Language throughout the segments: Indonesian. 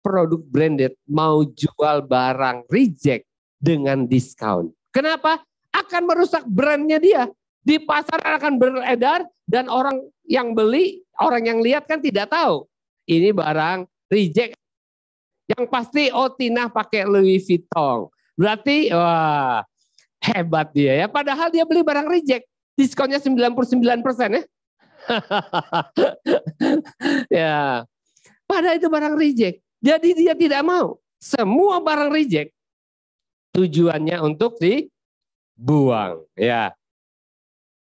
produk branded mau jual barang reject dengan diskon. Kenapa? Akan merusak brandnya dia. Di pasar akan beredar dan orang yang beli, orang yang lihat kan tidak tahu. Ini barang reject. Yang pasti Tina pakai Louis Vuitton. Berarti wah hebat dia ya. Padahal dia beli barang reject. Diskonnya 99% ya. Ya. Padahal itu barang reject. Jadi dia tidak mau. Semua barang reject tujuannya untuk dibuang. Ya.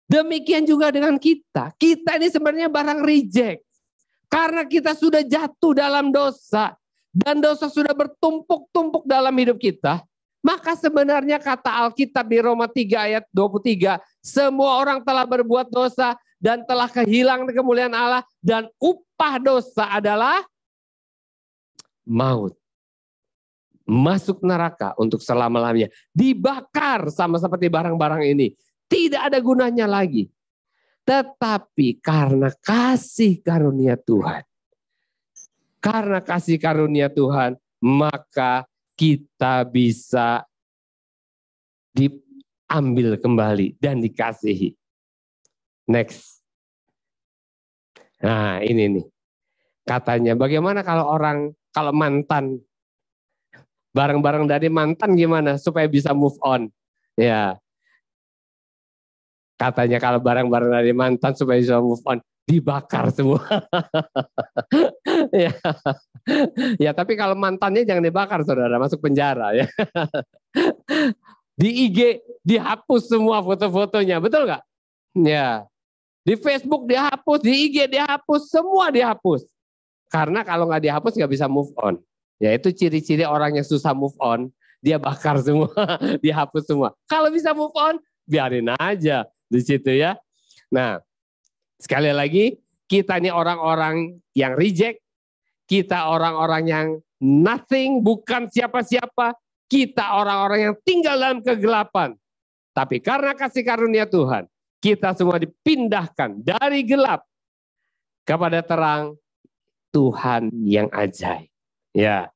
Demikian juga dengan kita. Kita ini sebenarnya barang reject. Karena kita sudah jatuh dalam dosa. Dan dosa sudah bertumpuk-tumpuk dalam hidup kita. Maka sebenarnya kata Alkitab di Roma 3 ayat 23. Semua orang telah berbuat dosa dan telah kehilangan kemuliaan Allah. Dan upah dosa adalah maut. Masuk neraka untuk selama-lamanya. Dibakar sama seperti barang-barang ini. Tidak ada gunanya lagi. Tetapi karena kasih karunia Tuhan. Karena kasih karunia Tuhan, maka kita bisa diambil kembali dan dikasihi. Next. Nah ini nih. Katanya bagaimana kalau mantan. Barang-barang dari mantan gimana supaya bisa move on. Ya. Katanya kalau barang-barang dari mantan supaya bisa move on, dibakar semua. Ya. Ya, tapi kalau mantannya jangan dibakar, saudara, masuk penjara ya. Di IG dihapus semua foto-fotonya, betul nggak? Ya. Di Facebook dihapus, di IG dihapus, semua dihapus. Karena kalau nggak dihapus nggak bisa move on. Ya itu ciri-ciri orang yang susah move on, dia bakar semua, dihapus semua. Kalau bisa move on, biarin aja di situ ya. Nah, sekali lagi, kita ini orang-orang yang reject, kita orang-orang yang nothing, bukan siapa-siapa, kita orang-orang yang tinggal dalam kegelapan. Tapi karena kasih karunia Tuhan, kita semua dipindahkan dari gelap kepada terang Tuhan yang ajaib. Ya,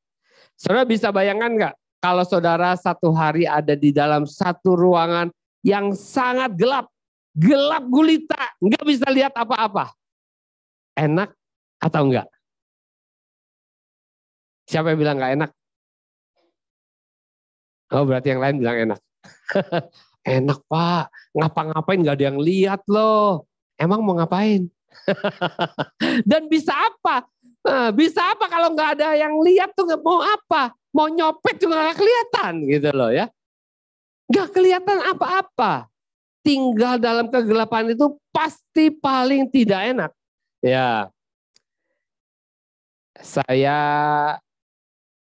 saudara bisa bayangkan nggak kalau saudara satu hari ada di dalam satu ruangan yang sangat gelap, gelap gulita, nggak bisa lihat apa-apa. Enak atau enggak? Siapa yang bilang nggak enak? Oh berarti yang lain bilang enak. Enak Pak, ngapa-ngapain nggak ada yang lihat loh. Emang mau ngapain? Dan bisa apa? Bisa apa kalau nggak ada yang lihat tuh mau apa? Mau nyopet juga nggak kelihatan gitu loh ya. Nggak kelihatan apa-apa. Tinggal dalam kegelapan itu pasti paling tidak enak. Ya,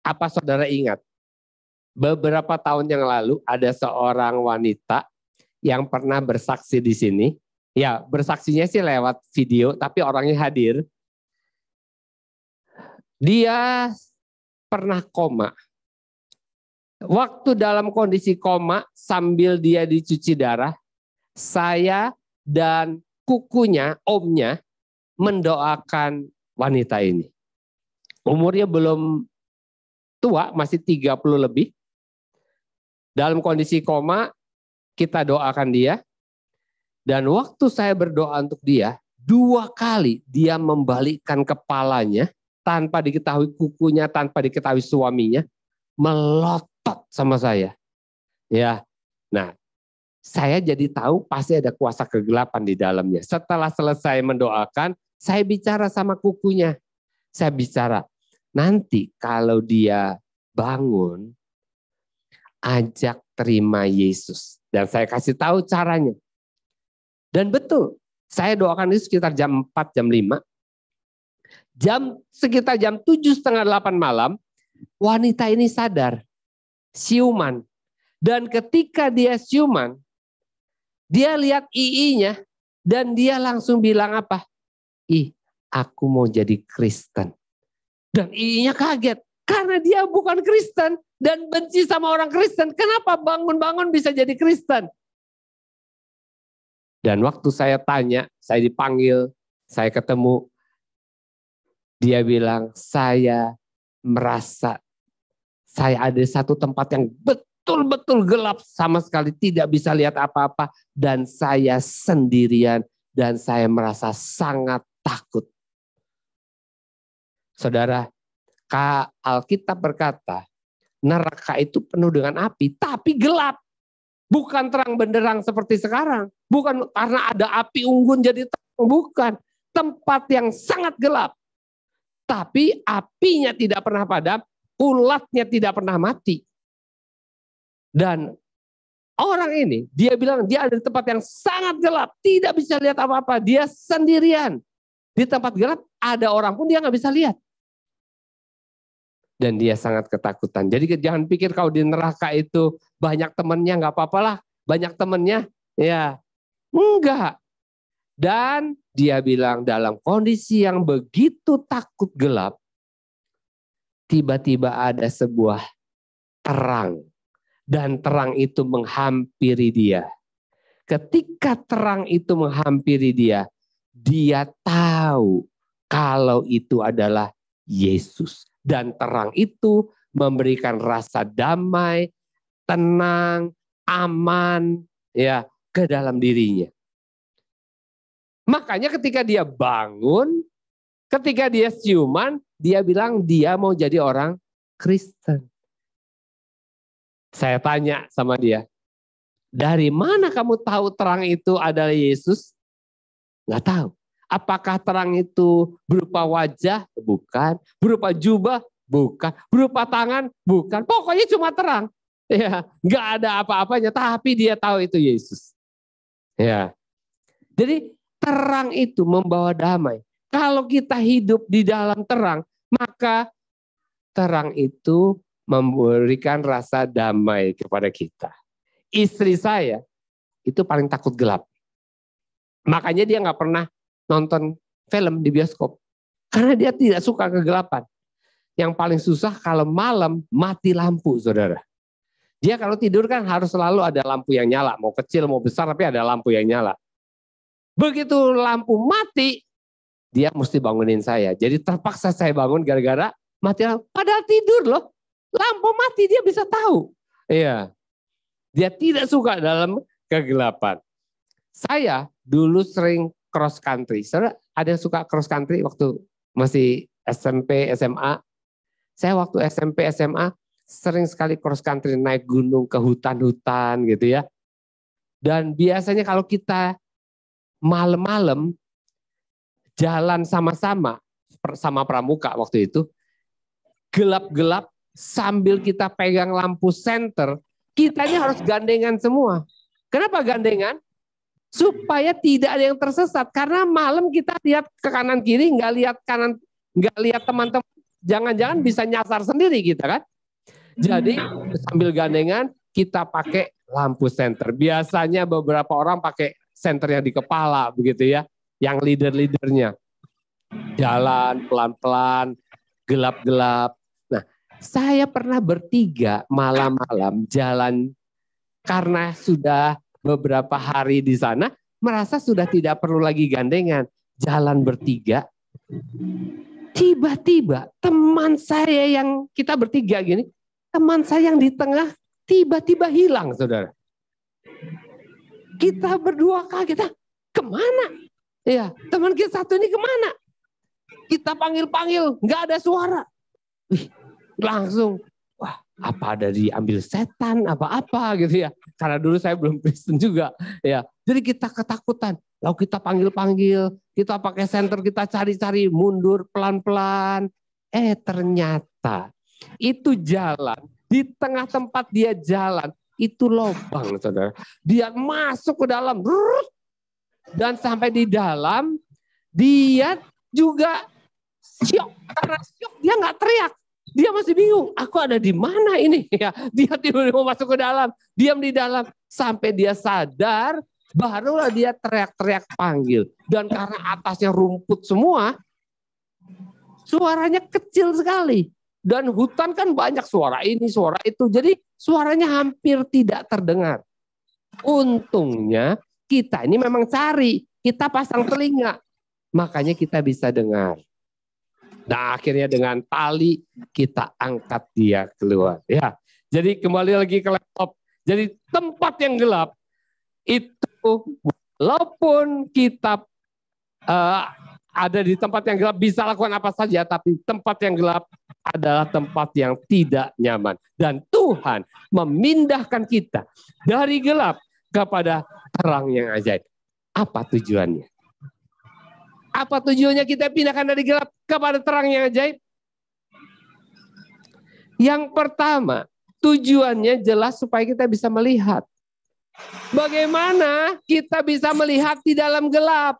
apa saudara ingat? Beberapa tahun yang lalu ada seorang wanita yang pernah bersaksi di sini. Ya, bersaksinya sih lewat video, tapi orangnya hadir. Dia pernah koma. Waktu dalam kondisi koma sambil dia dicuci darah, saya dan kukunya, omnya, mendoakan wanita ini. Umurnya belum tua, masih 30 lebih. Dalam kondisi koma, kita doakan dia. Dan waktu saya berdoa untuk dia, 2 kali dia membalikkan kepalanya, tanpa diketahui kukunya, tanpa diketahui suaminya, melotot sama saya. Ya, nah, saya jadi tahu pasti ada kuasa kegelapan di dalamnya. Setelah selesai mendoakan, saya bicara sama kukunya. Saya bicara, nanti kalau dia bangun, ajak terima Yesus. Dan saya kasih tahu caranya. Dan betul, saya doakan itu sekitar jam 4, jam 5. Sekitar jam 7:30, 8 malam, wanita ini sadar, siuman. Dan ketika dia siuman, dia lihat II-nya dan dia langsung bilang apa? Aku mau jadi Kristen. Dan II-nya kaget karena dia bukan Kristen dan benci sama orang Kristen. Kenapa bangun-bangun bisa jadi Kristen? Dan waktu saya tanya, saya dipanggil, saya ketemu, dia bilang, saya merasa saya ada satu tempat yang betul-betul gelap, sama sekali tidak bisa lihat apa-apa, dan saya sendirian, dan saya merasa sangat takut. Saudara, Alkitab berkata, neraka itu penuh dengan api, tapi gelap. Bukan terang benderang seperti sekarang. Bukan karena ada api unggun jadi terang, bukan. Tempat yang sangat gelap. Tapi apinya tidak pernah padam, ulatnya tidak pernah mati. Dan orang ini, dia bilang dia ada di tempat yang sangat gelap, tidak bisa lihat apa-apa, dia sendirian. Di tempat gelap ada orang pun dia nggak bisa lihat. Dan dia sangat ketakutan. Jadi jangan pikir kalau di neraka itu banyak temannya, nggak apa-apalah. Banyak temannya, ya enggak. Dan dia bilang dalam kondisi yang begitu takut gelap, tiba-tiba ada sebuah terang. Dan terang itu menghampiri dia. Ketika terang itu menghampiri dia, dia tahu kalau itu adalah Yesus. Dan terang itu memberikan rasa damai, tenang, aman ya ke dalam dirinya. Makanya ketika dia bangun, ketika dia siuman, dia bilang dia mau jadi orang Kristen. Saya tanya sama dia, dari mana kamu tahu terang itu adalah Yesus? Nggak tahu. Apakah terang itu berupa wajah? Bukan. Berupa jubah? Bukan. Berupa tangan? Bukan. Pokoknya cuma terang. Ya, nggak ada apa-apanya. Tapi dia tahu itu Yesus. Ya. Jadi terang itu membawa damai. Kalau kita hidup di dalam terang, maka terang itu memberikan rasa damai kepada kita. Istri saya itu paling takut gelap. Makanya dia nggak pernah nonton film di bioskop. Karena dia tidak suka kegelapan. Yang paling susah kalau malam mati lampu, saudara. Dia kalau tidur kan harus selalu ada lampu yang nyala. Mau kecil, mau besar, tapi ada lampu yang nyala. Begitu lampu mati, dia mesti bangunin saya. Jadi terpaksa saya bangun gara-gara mati lampu. Padahal tidur loh. Lampu mati dia bisa tahu. Iya. Dia tidak suka dalam kegelapan. Saya dulu sering cross country. Saudara, ada yang suka cross country waktu masih SMP, SMA? Saya waktu SMP, SMA sering sekali cross country, naik gunung ke hutan-hutan gitu ya. Dan biasanya kalau kita malam-malam jalan sama-sama sama pramuka waktu itu, gelap-gelap sambil kita pegang lampu senter, kitanya harus gandengan semua. Kenapa gandengan? Supaya tidak ada yang tersesat. Karena malam kita lihat ke kanan kiri, nggak lihat kanan, nggak lihat teman-teman. Jangan-jangan bisa nyasar sendiri kita kan. Jadi sambil gandengan kita pakai lampu senter. Biasanya beberapa orang pakai senter yang di kepala begitu ya, yang leader-leadernya. Jalan pelan-pelan, gelap-gelap. Nah, saya pernah bertiga malam-malam jalan karena sudah beberapa hari di sana, merasa sudah tidak perlu lagi gandengan. Jalan bertiga. Tiba-tiba teman saya yang kita bertiga gini, teman saya yang di tengah tiba-tiba hilang, saudara. Kita berdua kaget, kemana? Ya, teman kita satu ini kemana? Kita panggil-panggil, nggak ada suara. Wih, langsung, wah, apa ada diambil setan, apa-apa gitu ya. Karena dulu saya belum Kristen juga, ya. Jadi kita ketakutan. Lalu kita panggil-panggil, kita pakai senter, kita cari-cari, mundur pelan-pelan. Ternyata itu jalan, di tengah tempat dia jalan, itu lubang, saudara. Dia masuk ke dalam, dan sampai di dalam, dia juga syok. Karena syok, dia nggak teriak. Dia masih bingung, aku ada di mana ini? Ya, dia tiba-tiba masuk ke dalam, diam di dalam. Sampai dia sadar, barulah dia teriak-teriak panggil. Dan karena atasnya rumput semua, suaranya kecil sekali. Dan hutan kan banyak suara ini, suara itu. Jadi suaranya hampir tidak terdengar. Untungnya kita ini memang cari, kita pasang telinga. Makanya kita bisa dengar. Nah, akhirnya dengan tali kita angkat dia keluar. Ya, jadi kembali lagi ke laptop. Jadi tempat yang gelap itu, walaupun kita ada di tempat yang gelap, bisa lakukan apa saja, tapi tempat yang gelap adalah tempat yang tidak nyaman. Dan Tuhan memindahkan kita dari gelap kepada terang yang ajaib. Apa tujuannya? Apa tujuannya kita pindahkan dari gelap kepada terang yang ajaib? Yang pertama, tujuannya jelas supaya kita bisa melihat. Bagaimana kita bisa melihat di dalam gelap?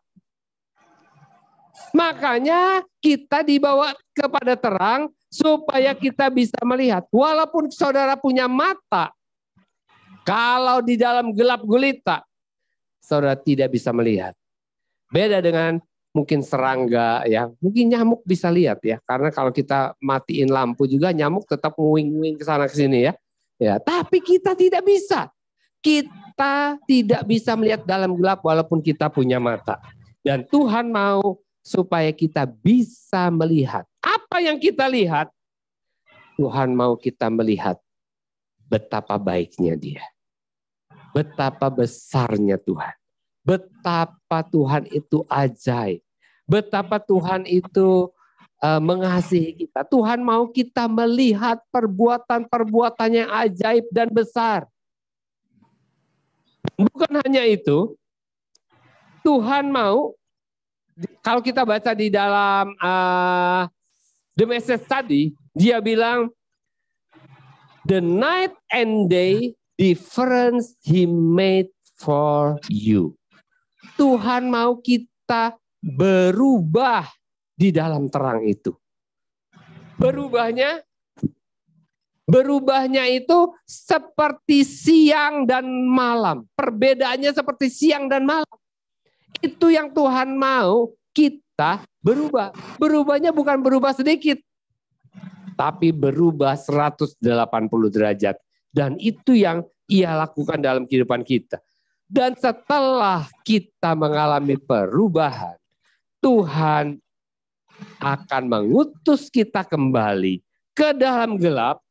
Makanya kita dibawa kepada terang supaya kita bisa melihat. Walaupun saudara punya mata, kalau di dalam gelap gulita, saudara tidak bisa melihat. Beda dengan mungkin serangga, ya, mungkin nyamuk bisa lihat ya, karena kalau kita matiin lampu juga nyamuk tetap nguing-nguing ke sana ke sini ya. Ya, tapi kita tidak bisa. Kita tidak bisa melihat dalam gelap walaupun kita punya mata. Dan Tuhan mau supaya kita bisa melihat. Apa yang kita lihat? Tuhan mau kita melihat betapa baiknya Dia. Betapa besarnya Tuhan. Betapa Tuhan itu ajaib. Betapa Tuhan itu mengasihi kita. Tuhan mau kita melihat perbuatan-perbuatan yang ajaib dan besar. Bukan hanya itu, Tuhan mau, kalau kita baca di dalam The Message tadi, dia bilang, the night and day difference He made for you. Tuhan mau kita berubah di dalam terang itu. Berubahnya itu seperti siang dan malam. Perbedaannya seperti siang dan malam. Itu yang Tuhan mau kita berubah. Berubahnya bukan berubah sedikit, tapi berubah 180 derajat. Dan itu yang Ia lakukan dalam kehidupan kita. Dan setelah kita mengalami perubahan, Tuhan akan mengutus kita kembali ke dalam gelap,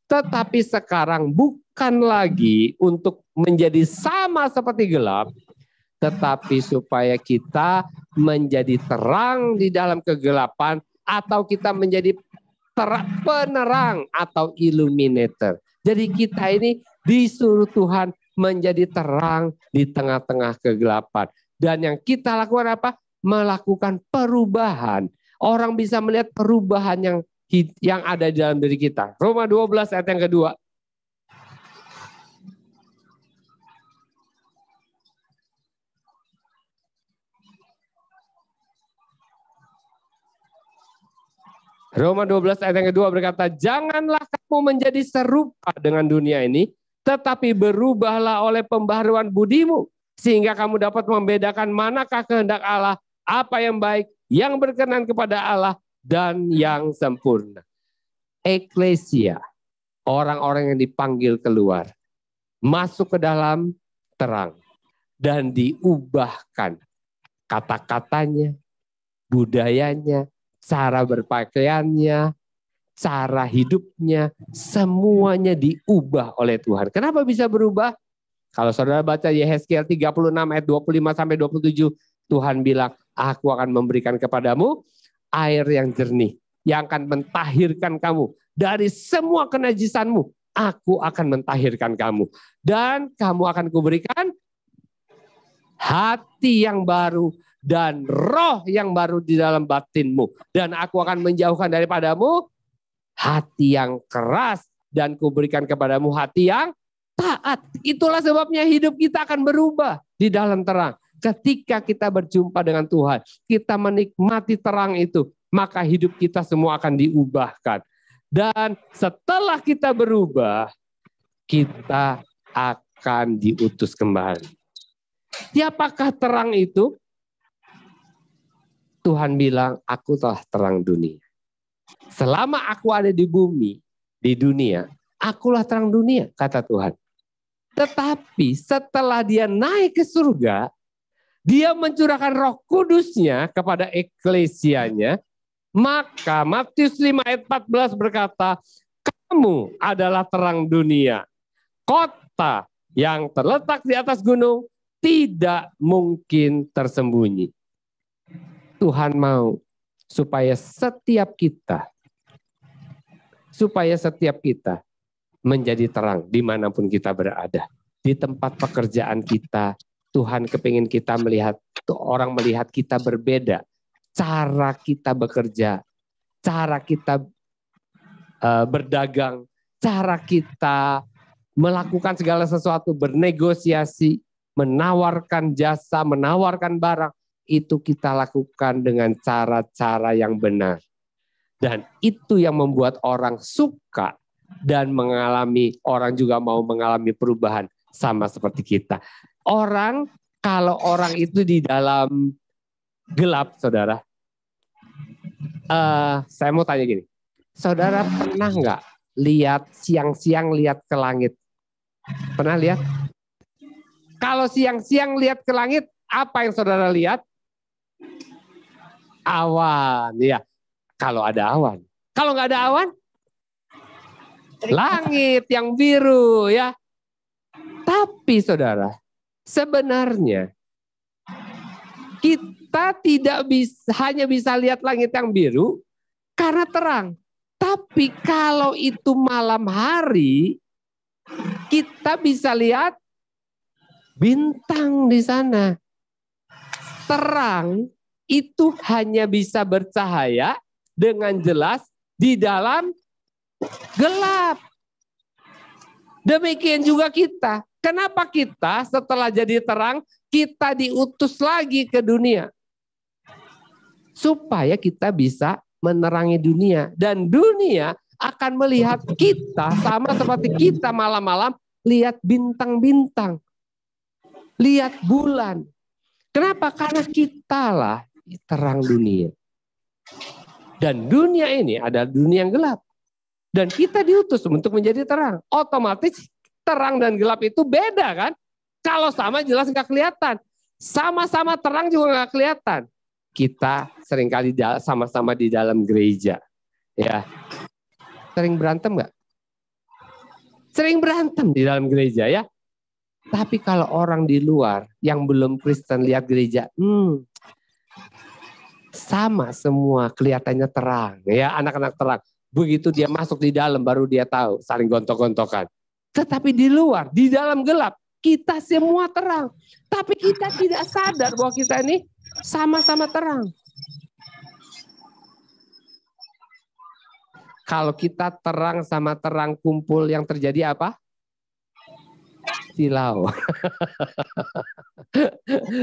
tetapi sekarang bukan lagi untuk menjadi sama seperti gelap, tetapi supaya kita menjadi terang di dalam kegelapan, atau kita menjadi penerang atau illuminator. Jadi kita ini disuruh Tuhan menjadi terang di tengah-tengah kegelapan. Dan yang kita lakukan apa? Melakukan perubahan. Orang bisa melihat perubahan yang ada di dalam diri kita. Roma 12 ayat yang kedua. Roma 12 ayat yang kedua berkata, janganlah kamu menjadi serupa dengan dunia ini, tetapi berubahlah oleh pembaharuan budimu, sehingga kamu dapat membedakan manakah kehendak Allah, apa yang baik, yang berkenan kepada Allah, dan yang sempurna. Eklesia, orang-orang yang dipanggil keluar, masuk ke dalam terang, dan diubahkan kata-katanya, budayanya, cara berpakaiannya, cara hidupnya, semuanya diubah oleh Tuhan. Kenapa bisa berubah? Kalau saudara baca Yehezkiel 36 ayat 25-27, Tuhan bilang, aku akan memberikan kepadamu air yang jernih, yang akan mentahirkan kamu dari semua kenajisanmu. Aku akan mentahirkan kamu. Dan kamu akan kuberikan hati yang baru, dan roh yang baru di dalam batinmu. Dan aku akan menjauhkan daripadamu hati yang keras, dan kuberikan kepadamu hati yang taat. Itulah sebabnya hidup kita akan berubah di dalam terang. Ketika kita berjumpa dengan Tuhan, kita menikmati terang itu, maka hidup kita semua akan diubahkan. Dan setelah kita berubah, kita akan diutus kembali. Siapakah terang itu? Tuhan bilang, aku telah terang dunia. Selama aku ada di bumi, di dunia, akulah terang dunia, kata Tuhan. Tetapi setelah dia naik ke surga, dia mencurahkan Roh Kudusnya kepada eklesianya, Maka Matius 5 ayat 14 berkata, kamu adalah terang dunia. Kota yang terletak di atas gunung tidak mungkin tersembunyi. Tuhan mau supaya setiap kita menjadi terang dimanapun kita berada. Di tempat pekerjaan kita, Tuhan kepingin kita melihat, orang melihat kita berbeda. Cara kita bekerja, cara kita berdagang, cara kita melakukan segala sesuatu, bernegosiasi, menawarkan jasa, menawarkan barang, itu kita lakukan dengan cara-cara yang benar. Dan itu yang membuat orang suka dan orang juga mau mengalami perubahan sama seperti kita. Kalau orang itu di dalam gelap, saudara, saya mau tanya gini, saudara pernah nggak lihat siang-siang lihat ke langit? Pernah lihat? Kalau siang-siang lihat ke langit, apa yang saudara lihat? Awan, ya. Kalau ada awan. Kalau nggak ada awan, langit yang biru, ya. Tapi saudara, sebenarnya kita tidak hanya bisa lihat langit yang biru karena terang. Tapi kalau itu malam hari, kita bisa lihat bintang di sana. Terang itu hanya bisa bercahaya dengan jelas di dalam gelap. Demikian juga kita. Kenapa kita setelah jadi terang, kita diutus lagi ke dunia? Supaya kita bisa menerangi dunia. Dan dunia akan melihat kita sama seperti kita malam-malam lihat bintang-bintang. Lihat bulan. Kenapa? Karena kitalah terang dunia. Dan dunia ini adalah dunia yang gelap. Dan kita diutus untuk menjadi terang. Otomatis terang dan gelap itu beda kan? Kalau sama jelas nggak kelihatan. Sama-sama terang juga nggak kelihatan. Kita seringkali sama-sama di dalam gereja. Ya, sering berantem nggak? Sering berantem di dalam gereja ya. Tapi kalau orang di luar yang belum Kristen lihat gereja, sama semua kelihatannya terang. Ya, anak-anak terang. Begitu dia masuk di dalam baru dia tahu saling gontok-gontokan. Tetapi di luar, di dalam gelap, kita semua terang. Tapi kita tidak sadar bahwa kita ini sama-sama terang. Kalau kita terang sama terang kumpul yang terjadi apa? Silau.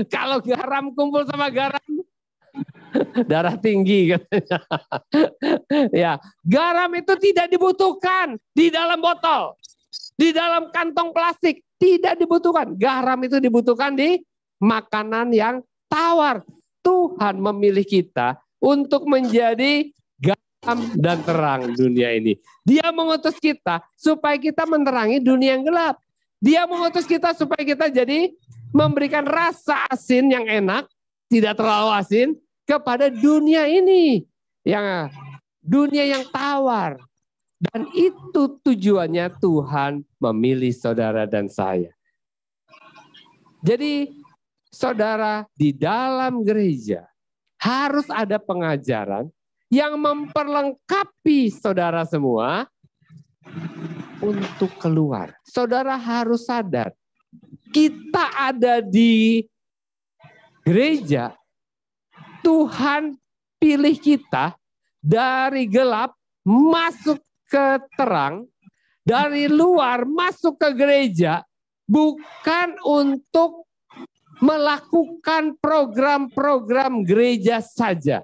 Kalau garam kumpul sama garam, darah tinggi katanya. Ya, garam itu tidak dibutuhkan di dalam botol, di dalam kantong plastik, tidak dibutuhkan. Garam itu dibutuhkan di makanan yang tawar. Tuhan memilih kita untuk menjadi garam dan terang dunia ini. Dia mengutus kita supaya kita menerangi dunia yang gelap. Dia mengutus kita supaya kita jadi memberikan rasa asin yang enak, tidak terlalu asin, kepada dunia ini, yang dunia yang tawar. Dan itu tujuannya Tuhan memilih saudara dan saya. Jadi saudara, di dalam gereja harus ada pengajaran yang memperlengkapi saudara semua untuk keluar. Saudara harus sadar, kita ada di gereja, Tuhan pilih kita dari gelap masuk ke terang, dari luar masuk ke gereja, bukan untuk melakukan program-program gereja saja.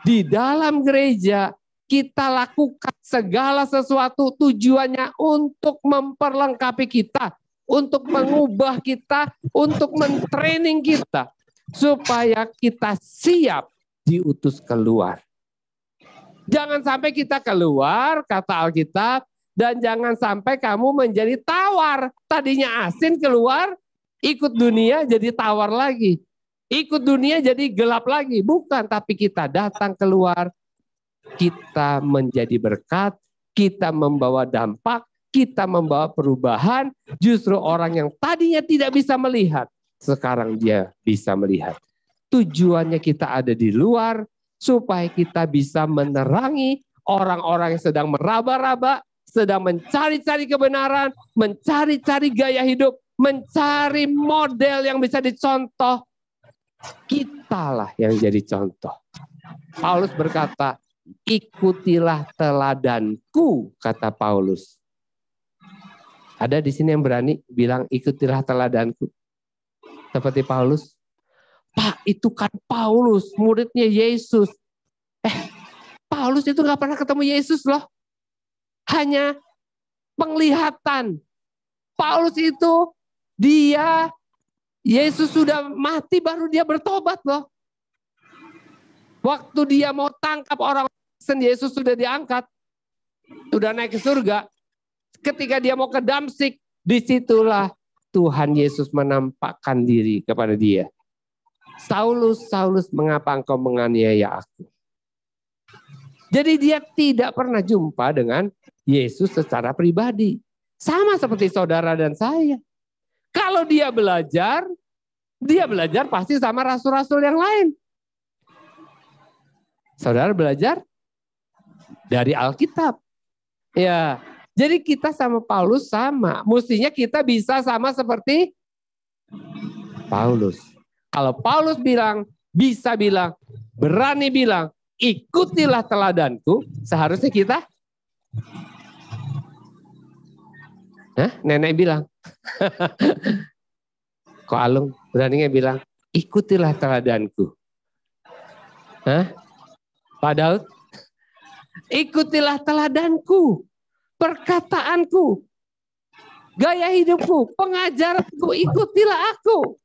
Di dalam gereja kita lakukan segala sesuatu tujuannya untuk memperlengkapi kita, untuk mengubah kita, untuk mentraining kita, supaya kita siap diutus keluar. Jangan sampai kita keluar, kata Alkitab, dan jangan sampai kamu menjadi tawar. Tadinya asin keluar, ikut dunia jadi tawar lagi. Ikut dunia jadi gelap lagi. Bukan, tapi kita datang keluar kita menjadi berkat, kita membawa dampak, kita membawa perubahan. Justru orang yang tadinya tidak bisa melihat, sekarang dia bisa melihat. Tujuannya kita ada di luar, supaya kita bisa menerangi orang-orang yang sedang meraba-raba, sedang mencari-cari kebenaran, mencari-cari gaya hidup, mencari model yang bisa dicontoh. Kitalah yang jadi contoh. Paulus berkata, ikutilah teladanku, kata Paulus. Ada di sini yang berani bilang ikutilah teladanku. Seperti Paulus. Pak, itu kan Paulus, muridnya Yesus. Paulus itu gak pernah ketemu Yesus loh. Hanya penglihatan. Paulus itu, Yesus sudah mati baru dia bertobat loh. Waktu dia mau tangkap orang, Yesus sudah diangkat. Sudah naik ke surga. Ketika dia mau ke Damsik, disitulah Tuhan Yesus menampakkan diri kepada dia. Saulus, Saulus, mengapa engkau menganiaya aku? Jadi dia tidak pernah jumpa dengan Yesus secara pribadi. Sama seperti saudara dan saya. Kalau dia belajar pasti sama rasul-rasul yang lain. Saudara belajar dari Alkitab. Ya, jadi kita sama Paulus sama. Mestinya kita bisa sama seperti Paulus. Kalau Paulus bisa bilang, berani bilang, ikutilah teladanku, seharusnya kita, nenek bilang, kok Alung beraninya bilang, ikutilah teladanku. Pak Daud, ikutilah teladanku, perkataanku, gaya hidupku, pengajaranku, ikutilah aku.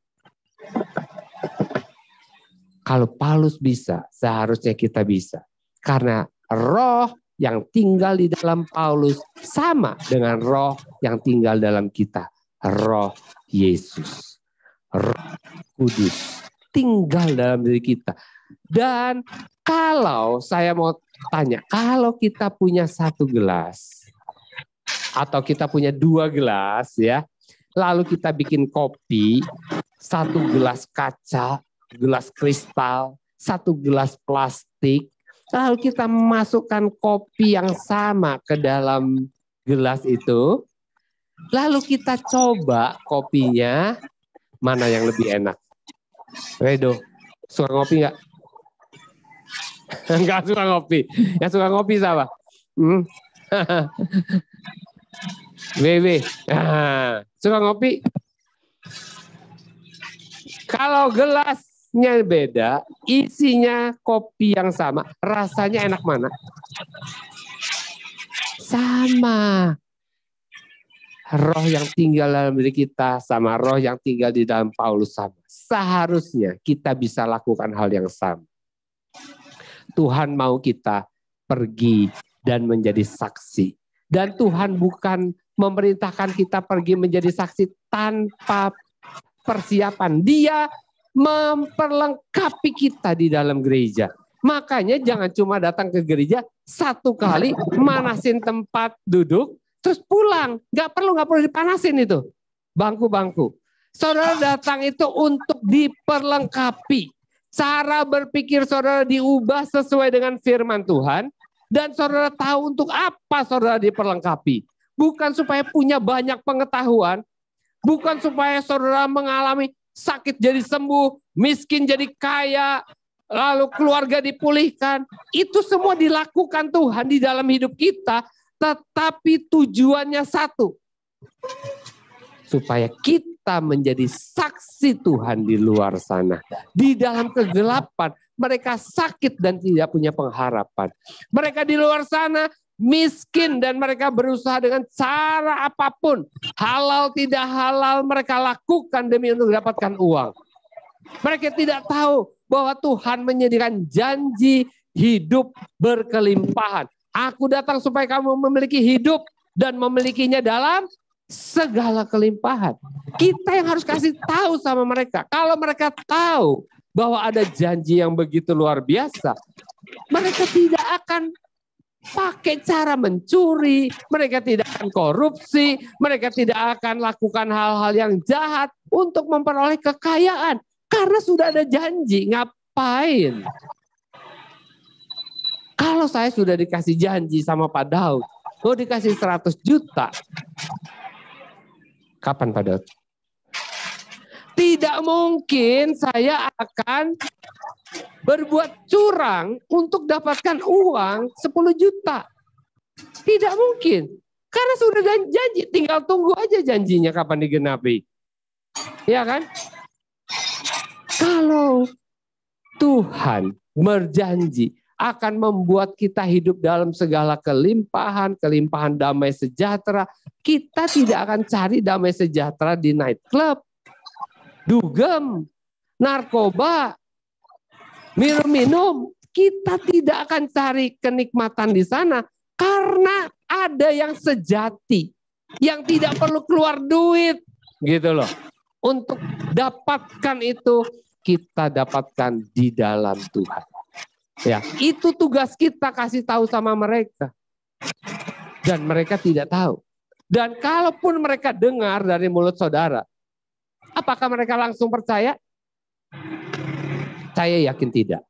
Kalau Paulus bisa, seharusnya kita bisa. Karena roh yang tinggal di dalam Paulus sama dengan roh yang tinggal dalam kita. Roh Yesus. Roh Kudus tinggal dalam diri kita. Dan kalau saya mau tanya, kalau kita punya 1 gelas atau kita punya 2 gelas ya, lalu kita bikin kopi, 1 gelas kaca, gelas kristal, 1 gelas plastik, lalu kita masukkan kopi yang sama ke dalam gelas itu, lalu kita coba kopinya, mana yang lebih enak? Redo, suka ngopi nggak? Nggak suka ngopi. Yang suka ngopi siapa? Wewe. Suka ngopi? Kalau gelasnya beda, isinya kopi yang sama, rasanya enak mana? Sama. Roh yang tinggal dalam diri kita sama roh yang tinggal di dalam Paulus sama. Seharusnya kita bisa lakukan hal yang sama. Tuhan mau kita pergi dan menjadi saksi. Dan Tuhan bukan memerintahkan kita pergi menjadi saksi tanpa persiapan. Dia memperlengkapi kita di dalam gereja. Makanya jangan cuma datang ke gereja 1 kali, manasin tempat duduk, terus pulang. Nggak perlu dipanasin itu bangku-bangku. Saudara datang itu untuk diperlengkapi. Cara berpikir saudara diubah sesuai dengan firman Tuhan. Dan saudara tahu untuk apa saudara diperlengkapi. Bukan supaya punya banyak pengetahuan. Bukan supaya saudara mengalami sakit jadi sembuh, miskin jadi kaya, lalu keluarga dipulihkan. Itu semua dilakukan Tuhan di dalam hidup kita. Tetapi tujuannya satu. Supaya kita menjadi saksi Tuhan di luar sana. Di dalam kegelapan, mereka sakit dan tidak punya pengharapan. Mereka di luar sana miskin dan mereka berusaha dengan cara apapun. Halal tidak halal mereka lakukan demi untuk mendapatkan uang. Mereka tidak tahu bahwa Tuhan menyediakan janji hidup berkelimpahan. Aku datang supaya kamu memiliki hidup dan memilikinya dalam segala kelimpahan. Kita yang harus kasih tahu sama mereka. Kalau mereka tahu bahwa ada janji yang begitu luar biasa, Mereka tidak akan pakai cara mencuri, mereka tidak akan korupsi, mereka tidak akan lakukan hal-hal yang jahat untuk memperoleh kekayaan. Karena sudah ada janji, ngapain? Kalau saya sudah dikasih janji sama Pak Daud, mau dikasih 100 juta. Kapan Pak Daud? Tidak mungkin saya akan berbuat curang untuk dapatkan uang 10 juta. Tidak mungkin. Karena sudah janji, tinggal tunggu aja janjinya kapan digenapi. Ya kan? Kalau Tuhan berjanji akan membuat kita hidup dalam segala kelimpahan damai sejahtera, kita tidak akan cari damai sejahtera di nightclub, dugem, narkoba, minum. Kita tidak akan cari kenikmatan di sana karena ada yang sejati, yang tidak perlu keluar duit, gitu loh. Untuk dapatkan itu kita dapatkan di dalam Tuhan. Ya, itu tugas kita kasih tahu sama mereka. Dan mereka tidak tahu. Dan kalaupun mereka dengar dari mulut saudara, apakah mereka langsung percaya? Saya yakin tidak.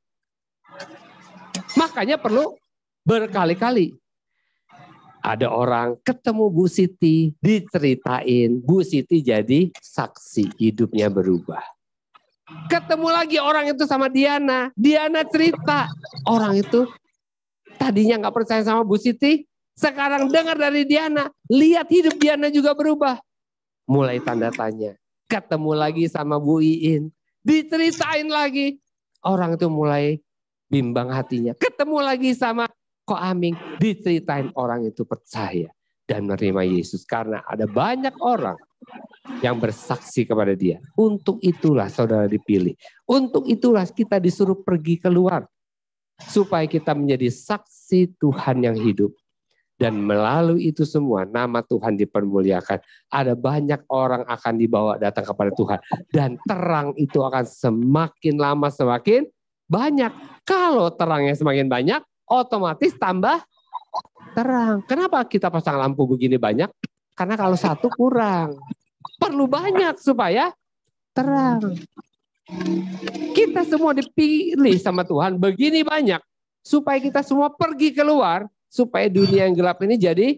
Makanya perlu berkali-kali. Ada orang ketemu Bu Siti, diceritain, Bu Siti jadi saksi, hidupnya berubah. Ketemu lagi orang itu sama Diana, Diana cerita. Orang itu tadinya nggak percaya sama Bu Siti, sekarang dengar dari Diana, lihat hidup Diana juga berubah. Mulai tanda tanya. Ketemu lagi sama Bu Iin, diceritain lagi. Orang itu mulai bimbang hatinya. Ketemu lagi sama Ko Aming, diceritain, orang itu percaya dan menerima Yesus karena ada banyak orang yang bersaksi kepada dia. Untuk itulah saudara dipilih. Untuk itulah kita disuruh pergi keluar supaya kita menjadi saksi Tuhan yang hidup. Dan melalui itu semua nama Tuhan dipermuliakan. Ada banyak orang akan dibawa datang kepada Tuhan. Dan terang itu akan semakin lama semakin banyak. Kalau terangnya semakin banyak, otomatis tambah terang. Kenapa kita pasang lampu begini banyak? Karena kalau satu kurang. Perlu banyak supaya terang. Kita semua dipilih sama Tuhan begini banyak. Supaya kita semua pergi keluar. Supaya dunia yang gelap ini jadi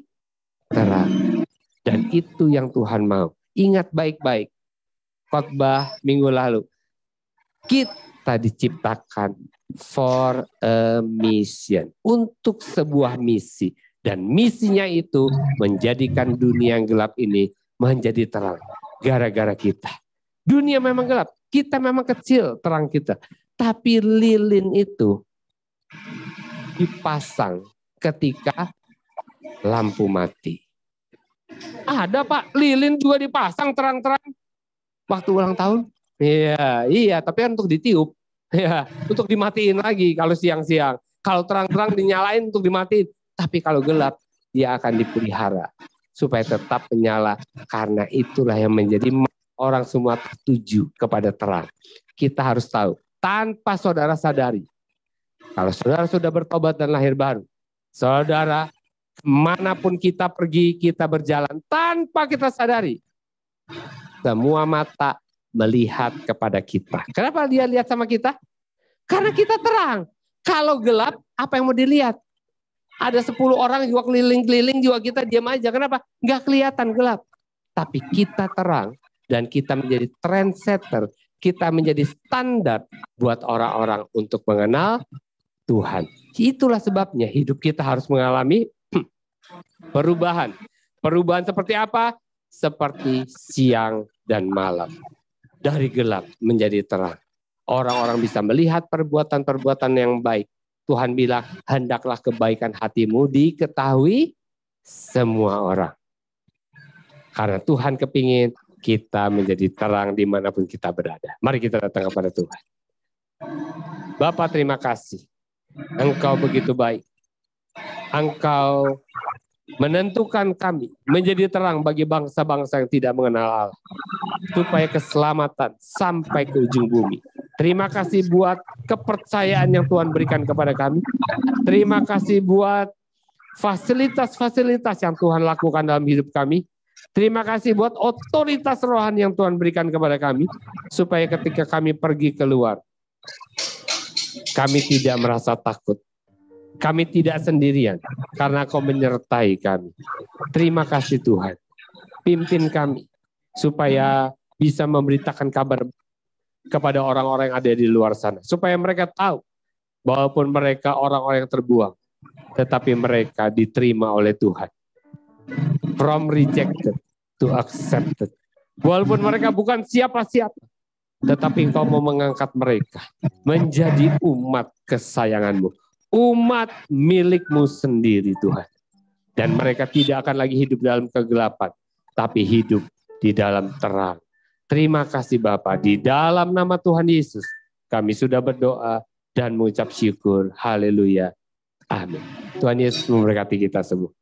terang. Dan itu yang Tuhan mau. Ingat baik-baik. Khotbah minggu lalu. Kita diciptakan for a mission. Untuk sebuah misi. Dan misinya itu menjadikan dunia yang gelap ini menjadi terang. Gara-gara kita. Dunia memang gelap. Kita memang kecil terang kita. Tapi lilin itu dipasang ketika lampu mati. Ada Pak, lilin juga dipasang terang-terang. Waktu ulang tahun. Iya, tapi kan untuk ditiup. Ya, untuk dimatiin lagi kalau siang-siang. Kalau terang-terang dinyalain untuk dimatiin. Tapi kalau gelap, dia akan dipelihara. Supaya tetap menyala. Karena itulah yang menjadi orang semua tertuju kepada terang. Kita harus tahu. Tanpa saudara sadari. Kalau saudara sudah bertobat dan lahir baru. Saudara, kemanapun kita pergi, kita berjalan. Tanpa kita sadari. Semua mata melihat kepada kita. Kenapa dia lihat sama kita? Karena kita terang. Kalau gelap, apa yang mau dilihat? Ada 10 orang juga keliling-keliling juga kita diam aja. Kenapa? Nggak kelihatan gelap. Tapi kita terang dan kita menjadi trendsetter. Kita menjadi standar buat orang-orang untuk mengenal Tuhan. Itulah sebabnya hidup kita harus mengalami perubahan. Perubahan seperti apa? Seperti siang dan malam. Dari gelap menjadi terang. Orang-orang bisa melihat perbuatan-perbuatan yang baik. Tuhan bilang, hendaklah kebaikan hatimu diketahui semua orang. Karena Tuhan kepingin kita menjadi terang dimanapun kita berada. Mari kita datang kepada Tuhan. Bapa, terima kasih. Engkau begitu baik. Engkau menentukan kami menjadi terang bagi bangsa-bangsa yang tidak mengenal Allah. Supaya keselamatan sampai ke ujung bumi. Terima kasih buat kepercayaan yang Tuhan berikan kepada kami. Terima kasih buat fasilitas-fasilitas yang Tuhan lakukan dalam hidup kami. Terima kasih buat otoritas rohani yang Tuhan berikan kepada kami. Supaya ketika kami pergi keluar, kami tidak merasa takut. Kami tidak sendirian karena Kau menyertai kami. Terima kasih Tuhan. Pimpin kami supaya bisa memberitakan kabar kepada orang-orang yang ada di luar sana. Supaya mereka tahu, walaupun mereka orang-orang yang terbuang, tetapi mereka diterima oleh Tuhan. From rejected to accepted. Walaupun mereka bukan siapa-siapa, tetapi Engkau mau mengangkat mereka menjadi umat kesayangan-Mu. Umat milik-Mu sendiri Tuhan. Dan mereka tidak akan lagi hidup dalam kegelapan, tapi hidup di dalam terang. Terima kasih Bapa, di dalam nama Tuhan Yesus kami sudah berdoa dan mengucap syukur. Haleluya. Amin. Tuhan Yesus memberkati kita semua.